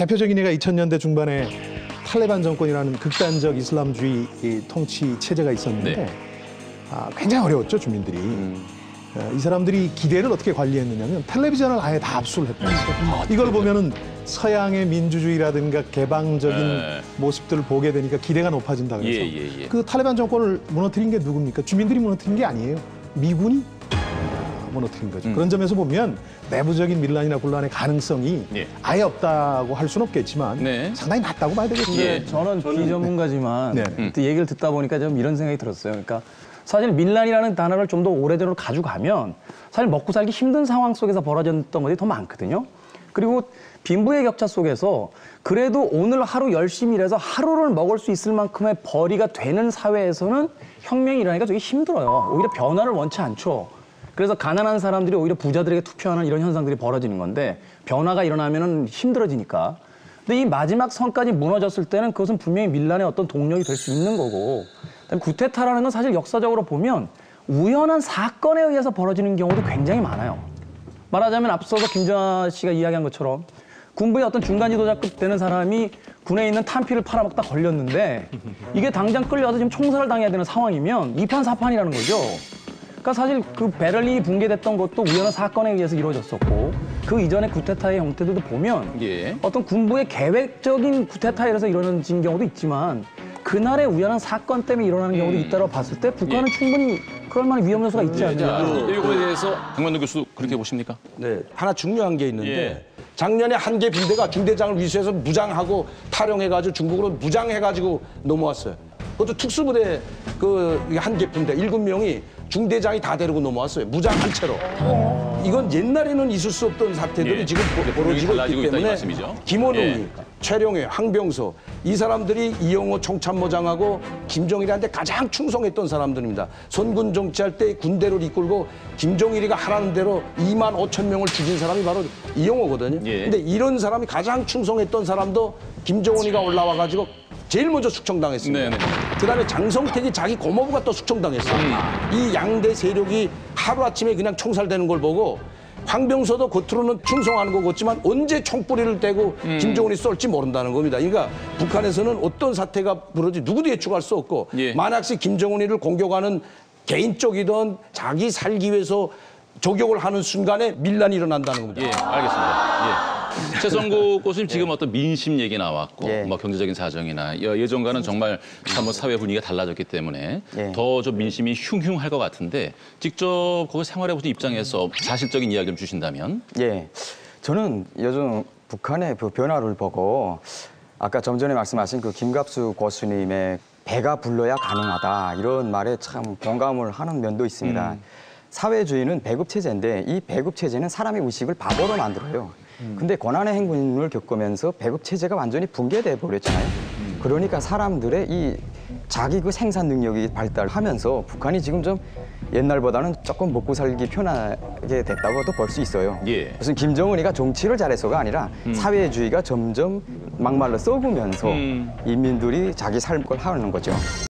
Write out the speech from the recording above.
대표적인 예가 2000년대 중반에 탈레반 정권이라는 극단적 이슬람주의 통치 체제가 있었는데 네. 굉장히 어려웠죠, 주민들이. 이 사람들이 기대를 어떻게 관리했느냐면 텔레비전을 아예 다 압수를 했다. 이걸 보면은 서양의 민주주의라든가 개방적인 모습들을 보게 되니까 기대가 높아진다 그래서 그 탈레반 정권을 무너뜨린 게 누굽니까? 주민들이 무너뜨린 게 아니에요. 미군이 무너뜨린 거죠. 그런 점에서 보면 내부적인 밀란이나 분란의 가능성이 아예 없다고 할 수는 없겠지만 상당히 낮다고 봐야 되겠죠. 저는 비전문가지만 얘기를 듣다 보니까 좀 이런 생각이 들었어요. 그러니까 사실 밀란이라는 단어를 좀 더 오래전으로 가져가면 사실 먹고 살기 힘든 상황 속에서 벌어졌던 것이 더 많거든요. 그리고 빈부의 격차 속에서 그래도 오늘 하루 열심히 일해서 하루를 먹을 수 있을 만큼의 벌이가 되는 사회에서는 혁명이 일어나니까 되게 힘들어요. 오히려 변화를 원치 않죠. 그래서 가난한 사람들이 오히려 부자들에게 투표하는 이런 현상들이 벌어지는 건데 변화가 일어나면 힘들어지니까. 근데 이 마지막 선까지 무너졌을 때는 그것은 분명히 밀란의 어떤 동력이 될 수 있는 거고 그다음에 구테타라는 건 사실 역사적으로 보면 우연한 사건에 의해서 벌어지는 경우도 굉장히 많아요. 말하자면 앞서서 김정아 씨가 이야기한 것처럼 군부의 어떤 중간 지도자급 되는 사람이 군에 있는 탄피를 팔아먹다 걸렸는데 이게 당장 끌려와서 지금 총살을 당해야 되는 상황이면 이판사판이라는 거죠. 그러니까 사실 그 베를린이 붕괴됐던 것도 우연한 사건에 의해서 이루어졌었고 그 이전의 구테타의 형태들도 보면 어떤 군부의 계획적인 구테타에 의해서 일어나진 경우도 있지만 그날의 우연한 사건 때문에 일어나는 경우도 있다고 봤을 때 북한은 충분히 그럴 만한 위험 요소가 있지 않냐. 이거에 대해서 백만동 교수 그렇게 보십니까? 네, 하나 중요한 게 있는데 작년에 한개 분대가 중대장을 위수해서 무장하고 탈영해가지고 중국으로 무장해가지고 넘어왔어요. 그것도 특수부대 그 한개 분대 7명이 중대장이 다 데리고 넘어왔어요. 무장한 채로. 이건 옛날에는 있을 수 없던 사태들이 지금 벌어지고 있기 때문에 김원웅이, 최룡해, 황병서 이 사람들이 이영호 총참모장하고 김정일한테 가장 충성했던 사람들입니다. 선군 정치할 때 군대를 이끌고 김정일이가 하라는 대로 2만 5천 명을 죽인 사람이 바로 이영호거든요. 근데 이런 사람이 가장 충성했던 사람도 김정은이가 올라와가지고 제일 먼저 숙청당했습니다. 그다음에 장성택이 자기 고모부가 또 숙청당했어요. 이 양대 세력이 하루아침에 그냥 총살되는 걸 보고 황병서도 겉으로는 충성하는 거 같지만 언제 총뿌리를 떼고 김정은이 쏠지 모른다는 겁니다. 그러니까 북한에서는 어떤 사태가 벌어지 누구도 예측할 수 없고 만약시 김정은이를 공격하는 개인적이든 자기 살기 위해서 저격을 하는 순간에 밀란이 일어난다는 겁니다. 알겠습니다. 최성국 교수님 지금 어떤 민심 얘기 나왔고 뭐 경제적인 사정이나 예전과는 정말 한번 사회 분위기가 달라졌기 때문에 더 좀 민심이 흉흉할 것 같은데 직접 그거 생활해 보신 입장에서 사실적인 이야기 좀 주신다면? 저는 요즘 북한의 그 변화를 보고 아까 좀 전에 말씀하신 그 김갑수 교수님의 배가 불러야 가능하다 이런 말에 참 공감을 하는 면도 있습니다. 사회주의는 배급체제인데 이 배급체제는 사람의 의식을 바보로 만들어요. 근데 고난의 행군을 겪으면서 배급체제가 완전히 붕괴돼 버렸잖아요. 그러니까 사람들의 이 자기 그 생산 능력이 발달하면서 북한이 지금 좀 옛날보다는 조금 먹고 살기 편하게 됐다고도 볼 수 있어요. 무슨 김정은이가 정치를 잘해서가 아니라 사회주의가 점점 막말로 썩으면서 인민들이 자기 삶을 하는 거죠.